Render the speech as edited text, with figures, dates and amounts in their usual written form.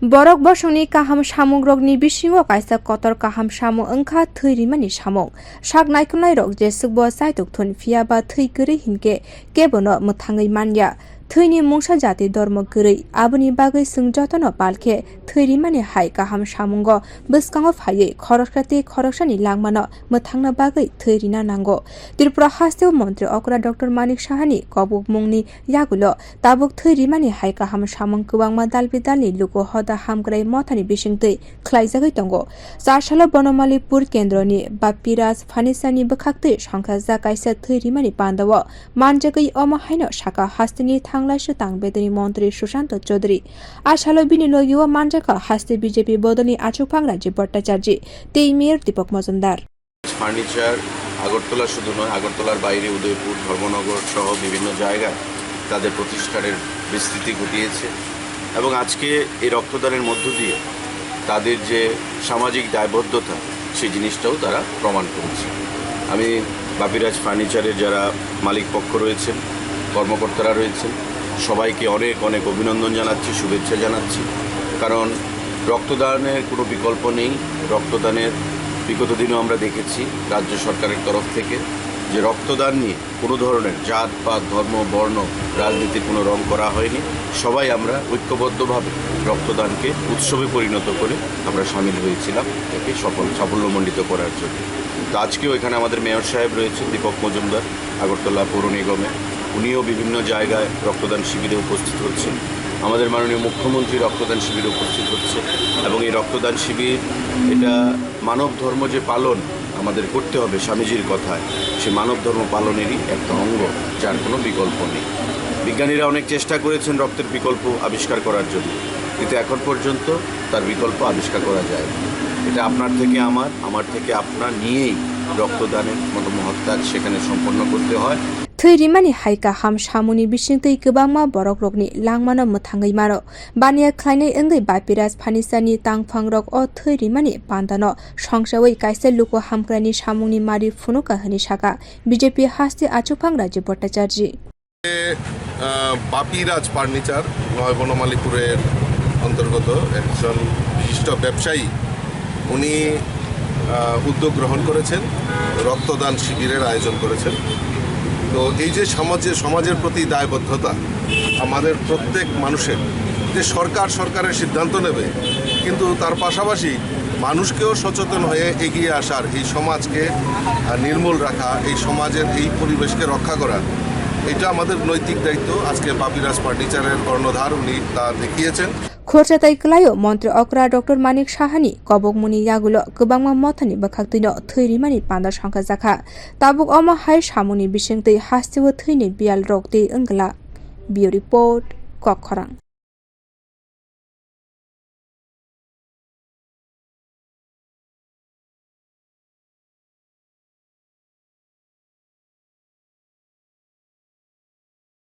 Borok bosongni kaham samung rokni bisingo kaisa kotor kaham samung engkha thৈrimani samung sak naikunai rok je sukbo saitok thon fia ba thৈ gori hinke kebono muthangai manya thৈni mungsa jati dormo gori aboni bagai sung jotono palkhe thৈrimani hai kaham samungo bwskango phaiye khoroksati khoroksani langmano muthangna bagai thৈrina nango Tripura Hasteo Mantri Okra Dr. Manik Sahani kobuk mungni yagulo tabuk thৈrimani hai kaham samung kwangma dalbidalni luko hoda hamgrai mothani bisingtei khlaijagai tongo Sashalo Bonomalipur kendroni Bapiraj Phanisani bwkhaktei sangkhaja kaisa thৈrimani pandawo manjagai omo haino saka hastini thanglaisu tangbedani mantri Sushant Chaudhary Ashalo binilo yuwa manjaka haste BJP bodoni achukphang Rajiv Bhattacharya tei Mayor Deepak Majumdar furniture Agartala শুধু নয় আগরতলার বাইরে উদয়পুর ধর্মনগর সহ বিভিন্ন জায়গায় তাদের প্রতিষ্ঠানের বিস্তৃতি ঘটিয়েছে এবং আজকে এই রক্তদানের মধ্য দিয়ে তাদের যে সামাজিক দায়বদ্ধতা সেই জিনিসটাও তারা প্রমাণ করেছে আমি বাপিরাজ ফার্নিচারের যারা মালিক পক্ষ রয়েছেন কর্মকর্তারা রয়েছেন সবাইকে অনেক অনেক অভিনন্দন জানাচ্ছি শুভেচ্ছা জানাচ্ছি কারণ রক্তদানের কোনো বিকল্প নেই রক্তদানের বিগত দিনও আমরা দেখেছি রাজ্য সরকারের তরফ থেকে যে রক্তদান নিয়ে কোনো ধরনের জাত পাত ধর্ম বর্ণ রাজনীতির কোনো রং করা হয়নি সবাই আমরা ঐক্যবদ্ধভাবে রক্তদানকে উৎসবে পরিণত করে আমরা সামিল হয়েছিলাম একে সাফল্যমণ্ডিত করার জন্য তো আজকেও এখানে আমাদের মেয়র সাহেব রয়েছেন দীপক মজুমদার আগরতলা পৌর নিগমে উনিও বিভিন্ন জায়গায় রক্তদান শিবিরে উপস্থিত হচ্ছেন আমাদের মাননীয় মুখ্যমন্ত্রী রক্তদান শিবিরে উপস্থিত হচ্ছে এবং এই রক্তদান শিবির এটা মানব ধর্ম যে পালন আমাদের করতে হবে স্বামীজির কথায় সে মানব ধর্ম পালনেরই একটা অঙ্গ যার কোনো বিকল্প নেই বিজ্ঞানীরা অনেক চেষ্টা করেছেন রক্তের বিকল্প আবিষ্কার করার জন্য কিন্তু এখন পর্যন্ত তার বিকল্প আবিষ্কার করা যায় না এটা আপনার থেকে আমার থেকে আপনার নিয়েই রক্তদানের মতো মহৎ কাজ সেখানে সম্পন্ন করতে হয় thৈrimani hai kaham samuni bisingtei kwbangma borok rokni langmano muthangai mano bania khlainai engai Bapiraj Phanisani tangphang rok o thৈrimani pandano songsaoi kaisa luko hamkrani samungni mari phunuka hani saka BJP Haste achukphang Rajiv Bhattacharya Bapiraj furniture নয় বনমালীপুরের অন্তর্গত একজন বিশিষ্ট ব্যবসায়ী উনি উদ্যোগ গ্রহণ করেছেন রক্তদান শিবিরের আয়োজন করেছেন তো এই যে সমাজের প্রতি দায়বদ্ধতা আমাদের প্রত্যেক মানুষের যে সরকারের সিদ্ধান্ত নেবে কিন্তু তার পাশাপাশি মানুষকেও সচেতন হয়ে এগিয়ে আসার এই সমাজকে নির্মূল রাখা এই সমাজের এই পরিবেশকে রক্ষা করা এটা আমাদের নৈতিক দায়িত্ব আজকে বাপিরাজ ফার্নিচারের কর্ণধার উনি তা দেখিয়েছেন Khorchatai klayo Mantri Okra Dr. Manik Sahani kobok muni yagulo kwbangma mothani bwkhaktino thৈrimani panda sangkhajakha tabuk omo hai samuni bisingtei hasteo thৈni bial rok tei engla Bio report Kokkhorang